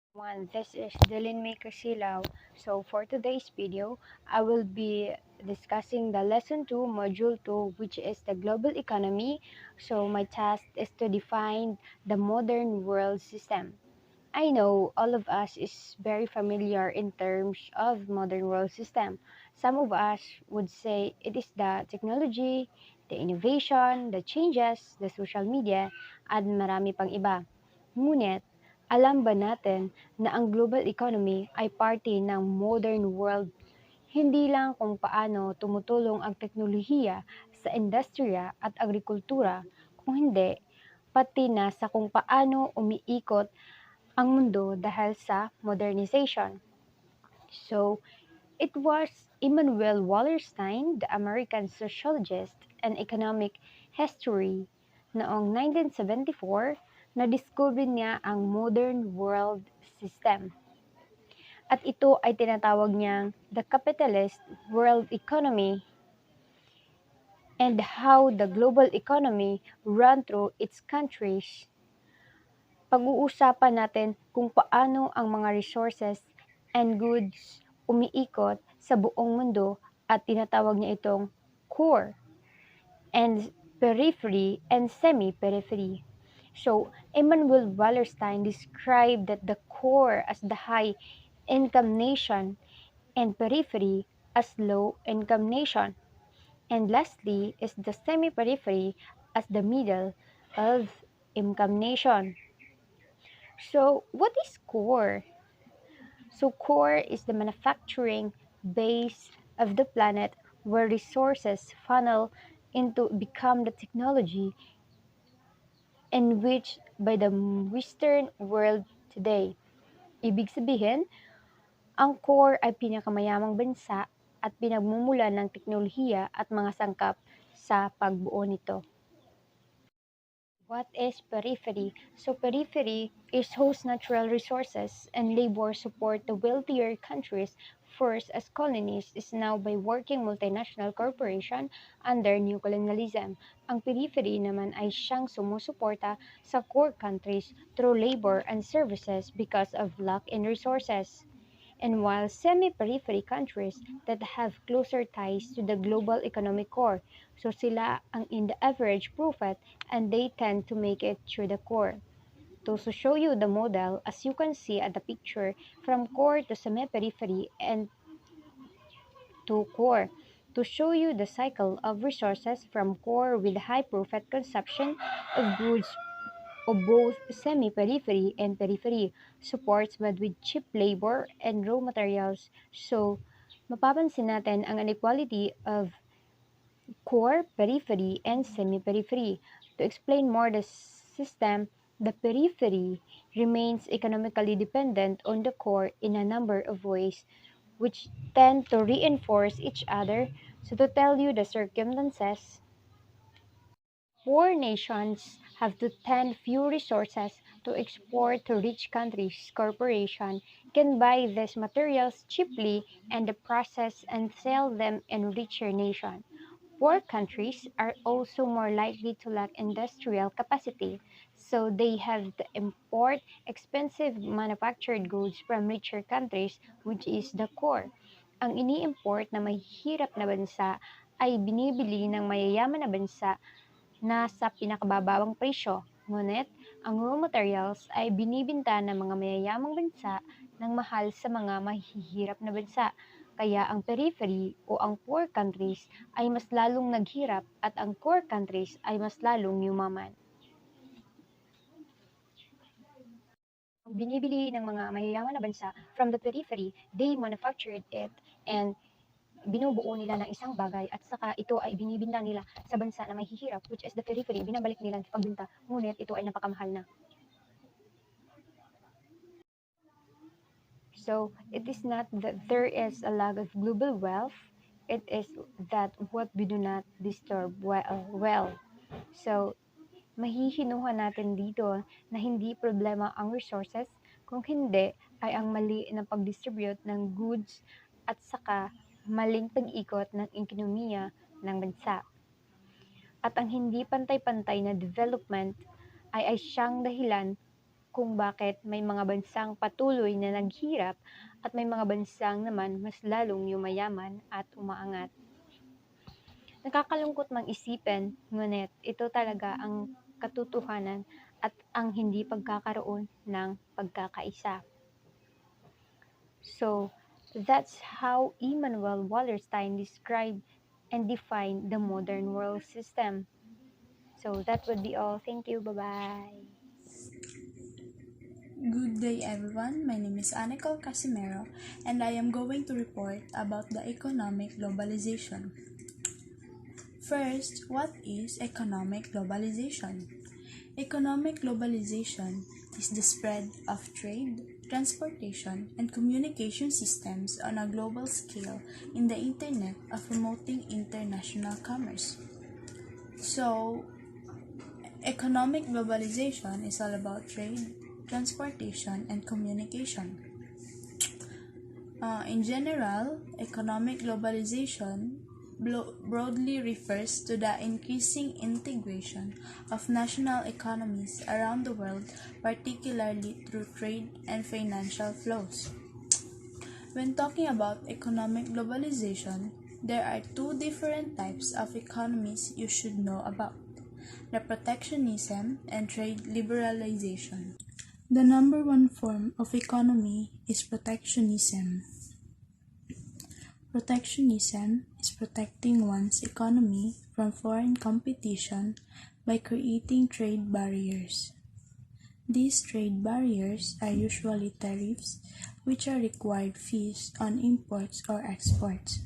This is DELLEN May Casilao. So for today's video, I will be discussing the lesson 2, module 2, which is the global economy. So my task is to define the modern world system. I know all of us is very familiar in terms of modern world system. Some of us would say it is the technology, the innovation, the changes, the social media, at marami pang iba. Ngunit, alam ba natin na ang global economy ay parte ng modern world, hindi lang kung paano tumutulong ang teknolohiya sa industriya at agrikultura, kung hindi, pati na sa kung paano umiikot ang mundo dahil sa modernization. So, it was Immanuel Wallerstein, the American sociologist and economic history, noong 1974 na discover niya ang modern world system. At ito ay tinatawag niyang the capitalist world economy and how the global economy run through its countries. Pag-uusapan natin kung paano ang mga resources and goods umiikot sa buong mundo at tinatawag niya itong core and periphery and semi-periphery. So, Immanuel Wallerstein described that the core as the high-income nation and periphery as low-income nation. And lastly is the semi-periphery as the middle of income nation. So, what is core? So, core is the manufacturing base of the planet where resources funnel into become the technology in which by the Western world today. Ibig sabihin, ang core ay pinakamayamang bansa at pinagmumulan ng teknolohiya at mga sangkap sa pagbuo nito. What is periphery? So periphery is whose natural resources and labor support the wealthier countries first as colonies is now by working multinational corporation under new colonialism. Ang periphery naman ay siyang sumusuporta sa core countries through labor and services because of lack in resources. And while semi-periphery countries that have closer ties to the global economic core, so sila ang in the average profit and they tend to make it through the core. To show you the model, as you can see at the picture, from core to semi-periphery and to core, to show you the cycle of resources from core with high profit consumption of goods of both semi-periphery and periphery, supports but with cheap labor and raw materials. So, mapapansin natin ang inequality of core, periphery, and semi-periphery. To explain more the system, the periphery remains economically dependent on the core in a number of ways, which tend to reinforce each other. So, to tell you the circumstances, poor nations have to tend few resources to export to rich countries. Corporations can buy these materials cheaply and process and sell them in richer nations. Poor countries are also more likely to lack industrial capacity, so they have to import expensive manufactured goods from richer countries, which is the core. Ang ini-import na mahihirap na bansa ay binibili ng mayayaman na bansa na sa pinakababawang presyo, ngunit ang raw materials ay binibenta ng mga mayayamang bansa ng mahal sa mga mahihirap na bansa. Kaya ang periphery o ang poor countries ay mas lalong naghirap at ang core countries ay mas lalong yumaman. Binibili ng mga mayayaman na bansa from the periphery, they manufactured it and binubuo nila ng isang bagay at saka ito ay binibinta nila sa bansa na mahihirap, which is the periphery, binabalik nila sa pagbenta, ngunit ito ay napakamahal na. So, it is not that there is a lack of global wealth, it is that what we do not disturb well. So, mahihinuhan natin dito na hindi problema ang resources, kung hindi ay ang mali na pag-distribute ng goods at saka maling pag-ikot ng ekonomiya ng bansa. At ang hindi pantay-pantay na development ay siyang dahilan kung bakit may mga bansang patuloy na naghirap at may mga bansang naman mas lalong yumayaman at umaangat. Nakakalungkot mang isipin, ngunit ito talaga ang katotohanan at ang hindi pagkakaroon ng pagkakaisa. So, that's how Immanuel Wallerstein described and defined the modern world system. So, that would be all. Thank you. Bye-bye. Good day everyone, my name is Nicole Casimero and I am going to report about the economic globalization. First, what is economic globalization? Economic globalization is the spread of trade, transportation, and communication systems on a global scale in the internet of promoting international commerce. So, economic globalization is all about trade, transportation, and communication. In general, economic globalization broadly refers to the increasing integration of national economies around the world, particularly through trade and financial flows. When talking about economic globalization, there are two different types of economies you should know about: the protectionism and trade liberalization. The number one form of economy is protectionism. Protectionism is protecting one's economy from foreign competition by creating trade barriers. These trade barriers are usually tariffs, which are required fees on imports or exports.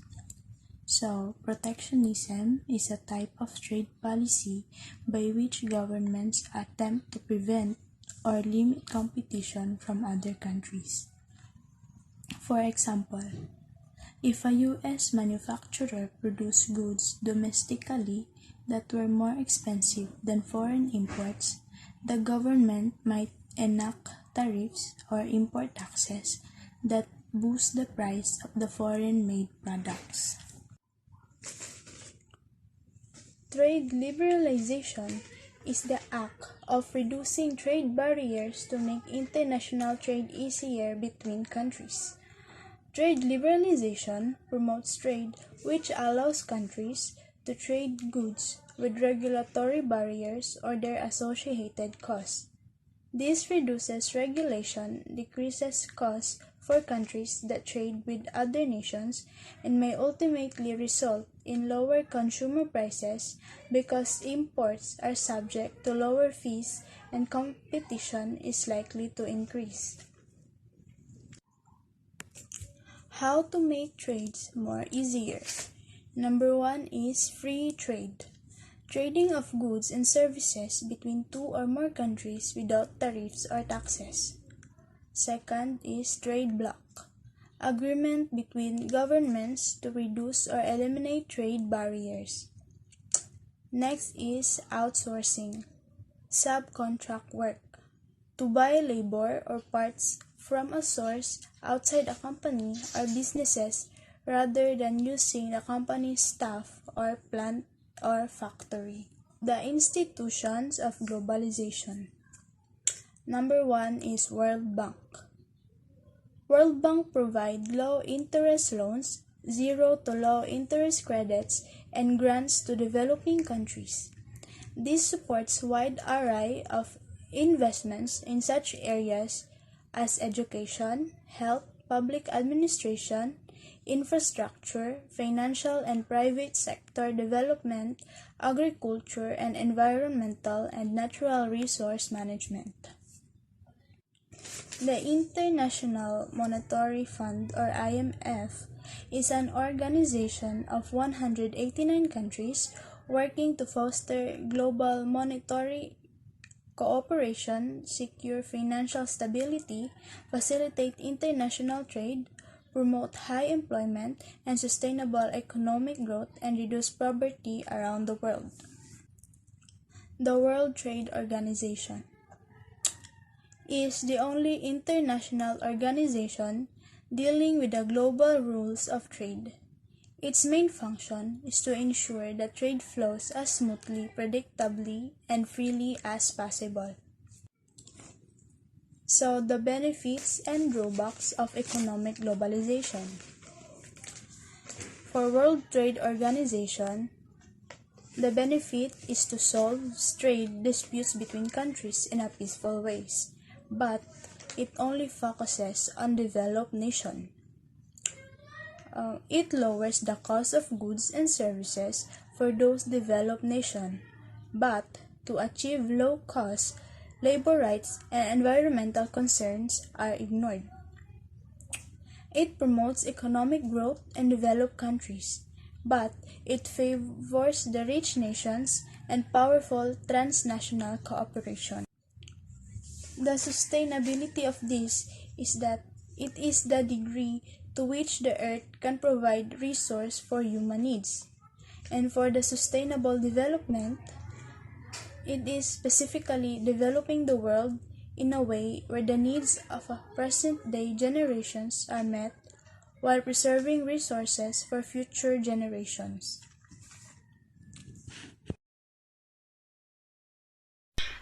So, protectionism is a type of trade policy by which governments attempt to prevent or limit competition from other countries. For example, if a U.S. manufacturer produced goods domestically that were more expensive than foreign imports, the government might enact tariffs or import taxes that boost the price of the foreign-made products. Trade liberalization is the act of reducing trade barriers to make international trade easier between countries. Trade liberalization promotes trade, which allows countries to trade goods with regulatory barriers or their associated costs. This reduces regulation, decreases costs for countries that trade with other nations, and may ultimately result in lower consumer prices because imports are subject to lower fees and competition is likely to increase. How to make trades more easier. Number one is free trade. Trading of goods and services between two or more countries without tariffs or taxes. Second is trade bloc. Agreement between governments to reduce or eliminate trade barriers. Next is outsourcing. Subcontract work. To buy labor or parts from a source outside a company or businesses rather than using the company's staff or plant or factory. The institutions of globalization. Number one is World Bank. World Bank provide low-interest loans, zero to low-interest credits, and grants to developing countries. This supports wide array of investments in such areas as education, health, public administration, infrastructure, financial and private sector development, agriculture, and environmental and natural resource management. The International Monetary Fund, or IMF, is an organization of 189 countries working to foster global monetary cooperation, secure financial stability, facilitate international trade, promote high employment and sustainable economic growth, and reduce poverty around the world. The World Trade Organization is the only international organization dealing with the global rules of trade. Its main function is to ensure that trade flows as smoothly, predictably, and freely as possible. So, the benefits and drawbacks of economic globalization. For World Trade Organization, the benefit is to solve trade disputes between countries in a peaceful ways, but it only focuses on developed nations. It lowers the cost of goods and services for those developed nations, but to achieve low cost, labor rights and environmental concerns are ignored. It promotes economic growth in developed countries, but it favors the rich nations and powerful transnational cooperation. The sustainability of this is that it is the degree to which the earth can provide resource for human needs. And for the sustainable development, it is specifically developing the world in a way where the needs of present-day generations are met while preserving resources for future generations.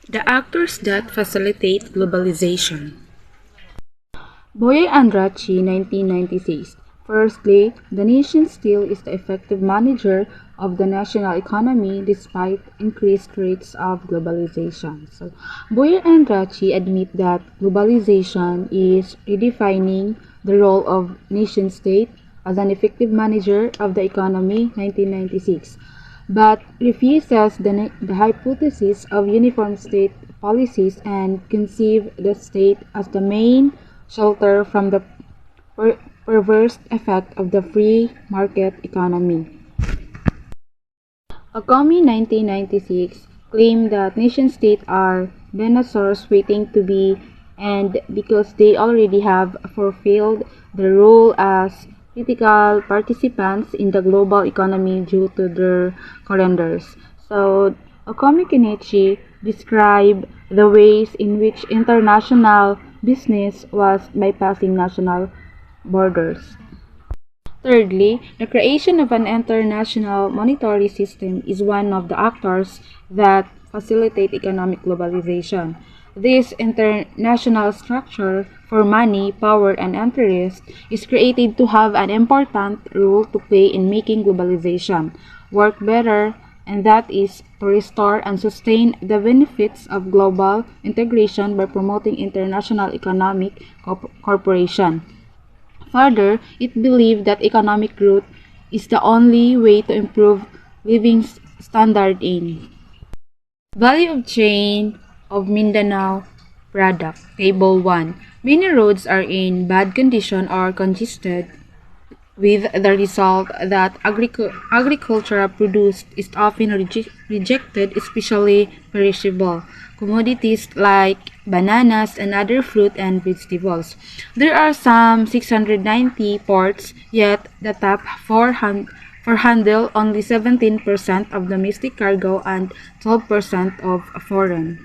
The actors that facilitate globalization. Boyer and Rachi, 1996. Firstly, the nation still is the effective manager of the national economy despite increased rates of globalization. So, Boyer and Rachi admit that globalization is redefining the role of nation-state as an effective manager of the economy, 1996, but refuses the hypothesis of uniform state policies and conceive the state as the main shelter from the perverse effect of the free market economy. Akomi, 1996, claimed that nation-states are dinosaurs waiting to be and because they already have fulfilled their role as critical participants in the global economy due to their calendars. So, Okomi Kenichi described the ways in which international business was bypassing national borders. Thirdly, the creation of an international monetary system is one of the actors that facilitate economic globalization. This international structure for money, power, and interest is created to have an important role to play in making globalization work better, and that is to restore and sustain the benefits of global integration by promoting international economic cooperation. Further, it believed that economic growth is the only way to improve living standard in value of chain of Mindanao product. Table 1. Many roads are in bad condition or congested, with the result that agricultural produce is often rejected, especially perishable commodities like bananas and other fruit and vegetables. There are some 690 ports, yet the top 400 handle only 17% of domestic cargo and 12% of foreign.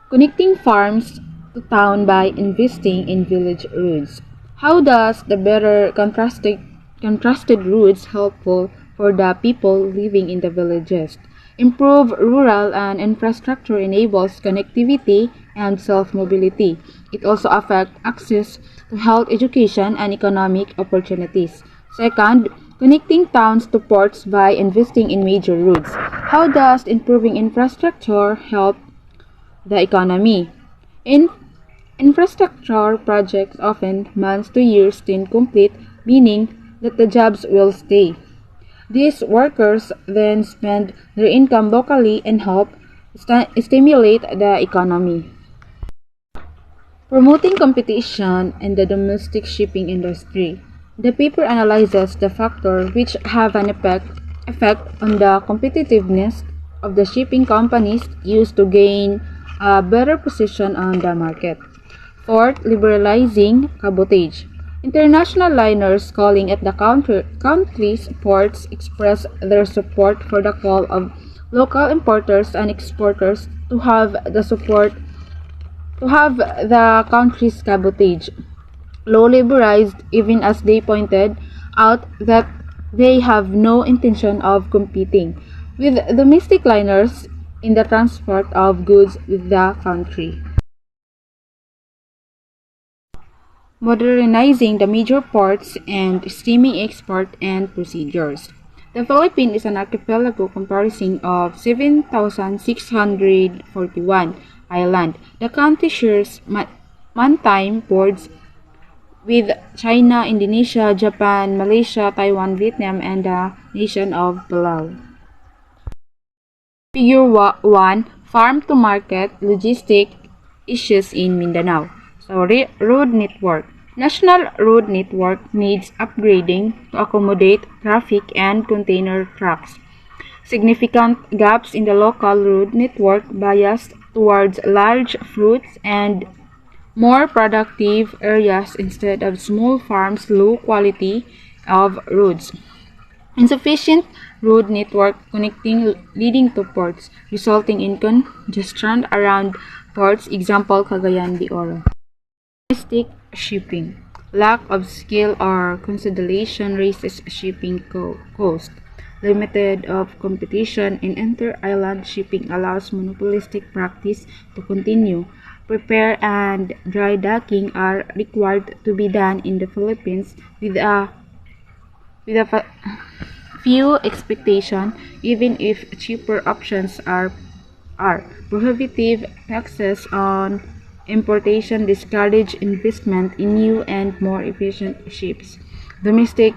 Connecting farms to town by investing in village roads. How does the better contrasted routes helpful for the people living in the villages? Improve rural and infrastructure enables connectivity and self-mobility. It also affects access to health, education, and economic opportunities. Second, connecting towns to ports by investing in major roads. How does improving infrastructure help the economy? Infrastructure projects often months to years to complete, meaning that the jobs will stay. These workers then spend their income locally and help stimulate the economy. Promoting competition in the domestic shipping industry. The paper analyzes the factors which have an effect on the competitiveness of the shipping companies used to gain a better position on the market. Fourth, liberalizing cabotage. International liners calling at the country's ports express their support for the call of local importers and exporters to have the country's cabotage law liberalized, even as they pointed out that they have no intention of competing with domestic liners in the transport of goods with the country. modernizing the major ports and streaming export and procedures. The Philippines is an archipelago comprising of 7,641 islands. The country shares maritime ports with China, Indonesia, Japan, Malaysia, Taiwan, Vietnam, and the nation of Palau. Figure 1. Farm to market logistic issues in Mindanao. So, road network. National road network needs upgrading to accommodate traffic and container trucks. Significant gaps in the local road network biased towards large fruits and more productive areas instead of small farms, low quality of roads. Insufficient road network connecting leading to ports, resulting in congestion around ports, example Cagayan de Oro. Domestic shipping. Lack of skill or consolidation raises shipping cost. Limited of competition in inter-island shipping allows monopolistic practice to continue. Repair and dry docking are required to be done in the Philippines with a few expectation, even if cheaper options are prohibitive taxes on importation discourage investment in new and more efficient ships. Domestic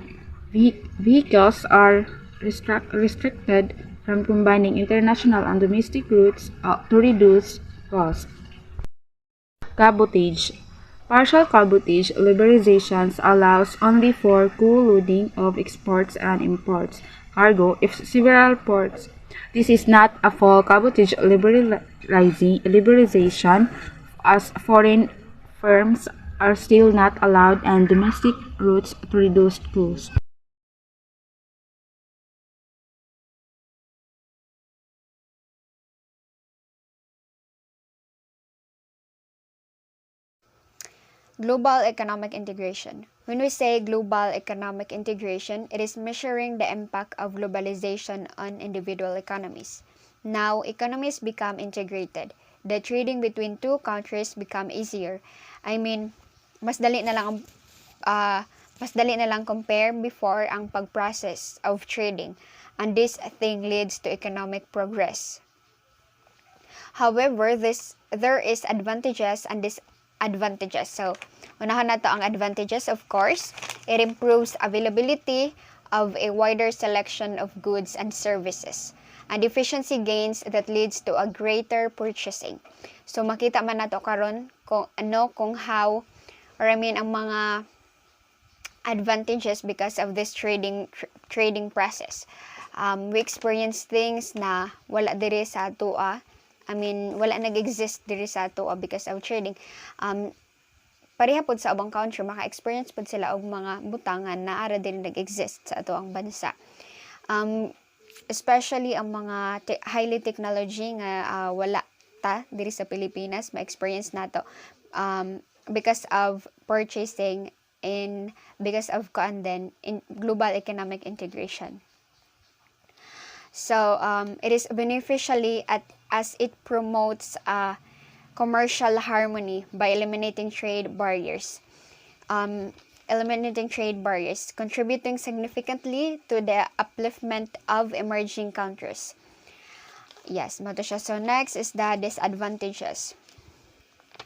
vehicles are restricted from combining international and domestic routes to reduce cost. Cabotage. Partial cabotage liberalizations allows only for co-loading of exports and imports cargo if several ports. This is not a full cabotage liberalization as foreign firms are still not allowed and domestic routes to reduce costs. Global economic integration. When we say global economic integration, it is measuring the impact of globalization on individual economies. Now, economies become integrated. The trading between two countries become easier. I mean, mas dali na lang compare before ang pag-process of trading, and this thing leads to economic progress. However, there is advantages and disadvantages. So, unahan na to ang advantages, of course. It improves availability of a wider selection of goods and services, and efficiency gains that leads to a greater purchasing. So, makita man nato karon kung how, or I mean, ang mga advantages because of this trading process. We experience things na wala diri sa atoa. I mean, wala nag-exist diri sa atoa because of trading. Pareha pod sa ubang country, maka-experience pod sila og mga butangan na ara din nag-exist sa atoang bansa. Especially ang mga highly technology nga wala ta diri sa Pilipinas, ma-experience nato because of purchasing because of in global economic integration. So, it is beneficially as it promotes commercial harmony by eliminating trade barriers. Contributing significantly to the upliftment of emerging countries. Yes, mato siya. So, next is the disadvantages.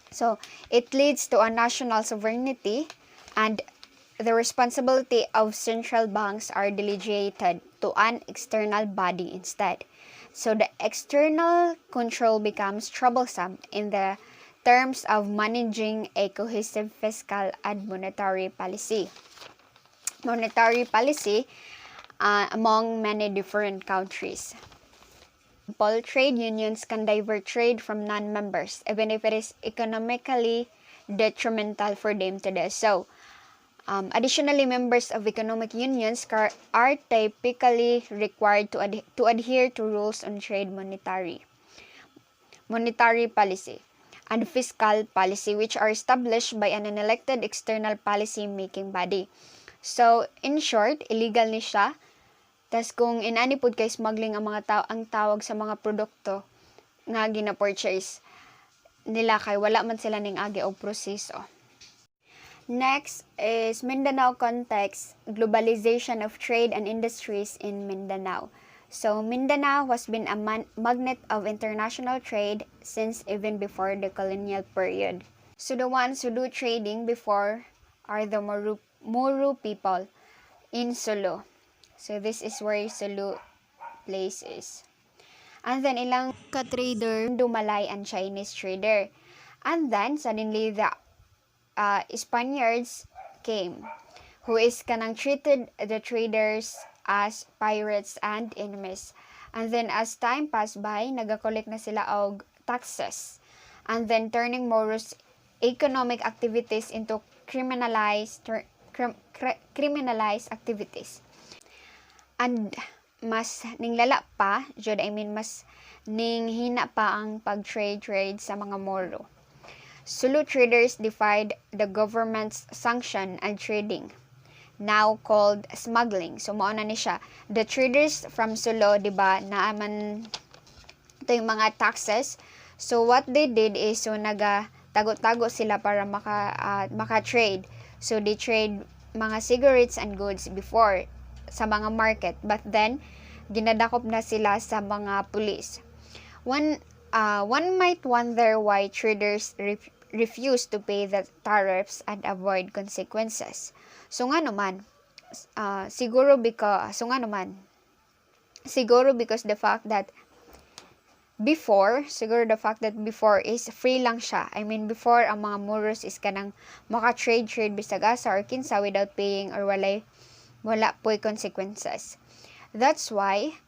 So, it leads to a national sovereignty and the responsibility of central banks are delegated to an external body instead. So the external control becomes troublesome in the terms of managing a cohesive fiscal and monetary policy. Among many different countries. Trade unions can divert trade from non-members, even if it is economically detrimental for them to do so. Additionally, members of economic unions are typically required to adhere to rules on trade, monetary policy, and fiscal policy, which are established by an unelected external policy-making body. So, in short, illegal ni siya. Tas kung inani pod kay smuggling ang ang tawag sa mga produkto nga gina-purchase nila kay wala man sila ning agi og proseso. Next is Mindanao context, globalization of trade and industries in Mindanao. So Mindanao has been a magnet of international trade since even before the colonial period. So the ones who do trading before are the Moro people in Sulu. So this is where Sulu place is. And then ilang ka-trader, Dumalay and Chinese trader. And then suddenly the Spaniards came, who is kanang treated the traders as pirates and enemies. And then as time passed by, nagakolek na sila og taxes. And then turning Moros economic activities into criminalized activities. And mas ninglala pa, mas ninghina pa ang pag-trade sa mga Moro. Sulu traders defied the government's sanction and trading, now called smuggling. So mao na ni siya. The traders from Sulu, di ba, naaman ito yung mga taxes. So what they did is so tago-tago sila para maka-trade. So they trade mga cigarettes and goods before sa mga market, but then ginadakop na sila sa mga pulis. One might wonder why traders refuse to pay the tariffs and avoid consequences. So nga naman, siguro because the fact that before is free lang siya. I mean, before ang mga Moros is kanang maka-trade bisag asa or kinsa without paying or wala po'y consequences. That's why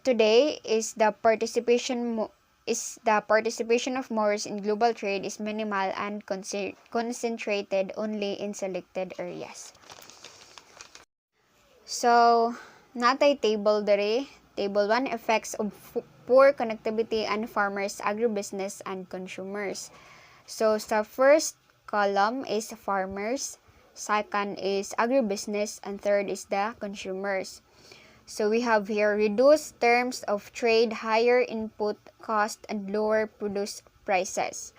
today is the participation of Moros in global trade is minimal and concentrated only in selected areas. So, natay table dere. Table 1, effects of poor connectivity and farmers, agribusiness, and consumers. So, sa first column is farmers, second is agribusiness, and third is the consumers. So we have here reduced terms of trade, higher input cost, and lower produce prices.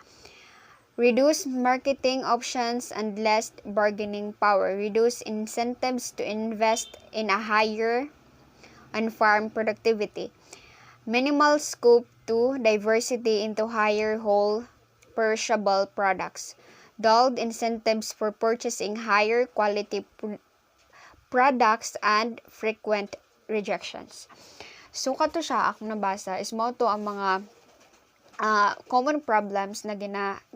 Reduced marketing options and less bargaining power. Reduced incentives to invest in a higher on-farm productivity. Minimal scope to diversity into higher whole perishable products. Dulled incentives for purchasing higher quality products and frequent rejections. So kato siya akong nabasa is mo to ang mga common problems na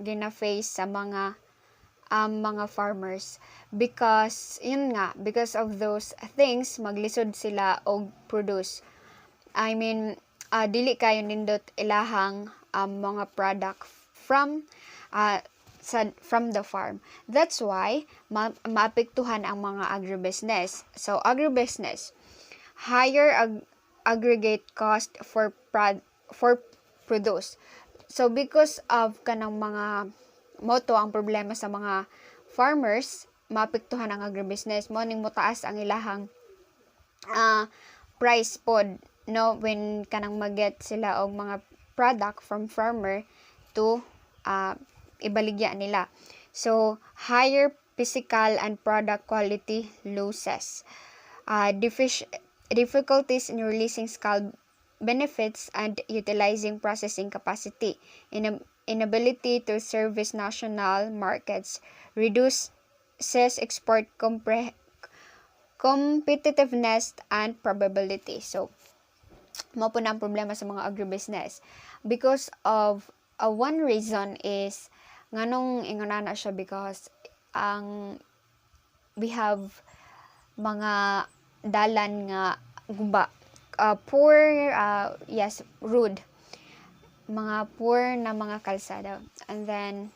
gina-face sa mga farmers because of those things maglisod sila og produce. I mean, dili kayo nindot ilahang mga product from the farm. That's why maapektuhan ang mga agribusiness. So agribusiness, higher aggregate cost for produce. So because of kanang mga moto ang problema sa mga farmers, maapektuhan ang agribusiness mo ning motaas ang ilahang price pod, no, when kanang maget sila og mga product from farmer to ibaligya nila. So higher physical and product quality losses, difficulties in releasing scale benefits and utilizing processing capacity, inability to service national markets, reduces export competitiveness and probability. So mo po na ang problema sa mga agribusiness because of one reason is nganong ingana siya because we have mga dalan nga guba, rude, mga poor na mga kalsada, and then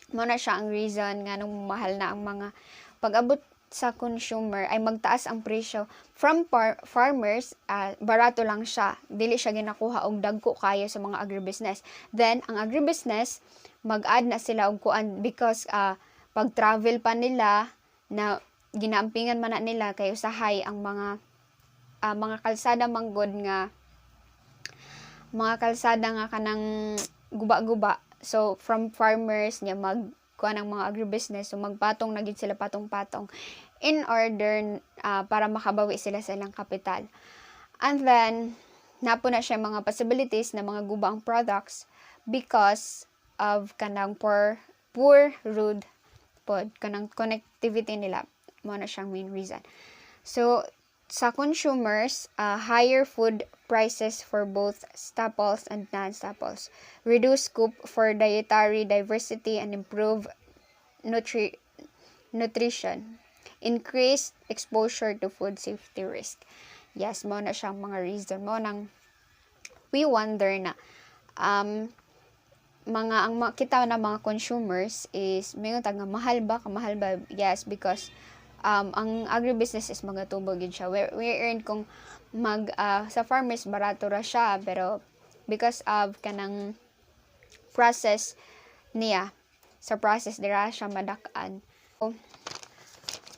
mo na siya ang reason nga nung mahal na ang mga pag-abot sa consumer ay magtaas ang presyo from farmers. Barato lang siya, dili siya ginakuha og dagko kayo sa mga agribusiness. Then ang agribusiness mag-add na sila og kuan because pag travel pa nila na ginaampingan man na nila kayo sa high ang mga kalsada manggod nga mga kalsada nga kanang guba-guba. So from farmers niya kuha ng mga agribusiness, so magpatong na gid sila patong-patong in order para makabawi sila sa ilang kapital. And then napo na siya mga possibilities na mga guba ang products because of kanang poor road pod kanang connectivity nila, mo na siyang main reason. So sa consumers, higher food prices for both staples and non-staples, reduced scope for dietary diversity and improve nutrition, increased exposure to food safety risk. Yes, mo na siyang mga reason mo nang we wonder na kita na mga consumers is mayroon tag mahal ba. Yes, because ang agribusiness is magatubog yun siya. We earn kung sa farmers barato ra siya, pero because of kanang process niya, sa process dira siya madakaan. So,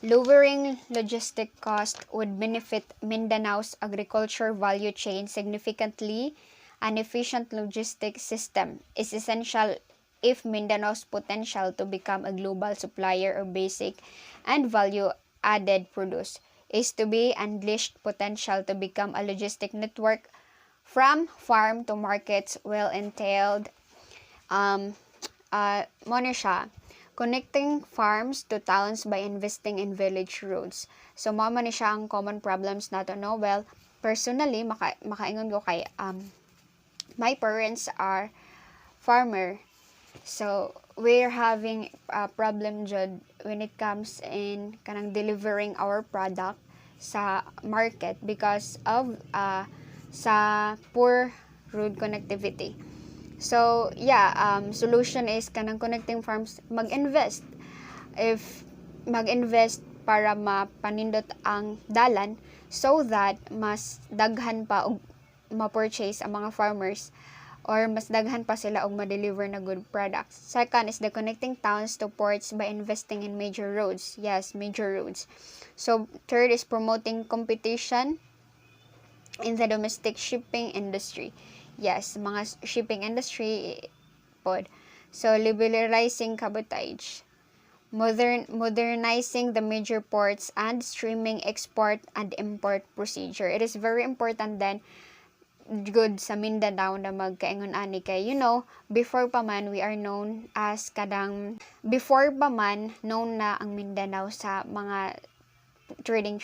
lowering logistic cost would benefit Mindanao's agriculture value chain significantly. An efficient logistic system is essential if Mindanao's potential to become a global supplier of basic and value-added produce is to be unleashed. Potential to become a logistic network from farm to markets will entailed mo na siya, connecting farms to towns by investing in village roads. So mo man siya ang common problems nato, no? Well, personally makaingon ko kay my parents are farmer. So, we're having a problem jud when it comes in kanang delivering our product sa market because of sa poor road connectivity. So, yeah, solution is kanang connecting farms mag-invest. If mag-invest para mapanindot ang dalan so that mas daghan pa og ma-purchase ang mga farmers or mas daghan pa sila og ma-deliver na good products. Second is the connecting towns to ports by investing in major roads. Yes, major roads. So, third is promoting competition in the domestic shipping industry. Yes, mga shipping industry pod. So, liberalizing cabotage. Modernizing the major ports and streaming export and import procedure. It is very important then good sa Mindanao na magkaingon ani kay before pa man known na ang Mindanao sa mga trading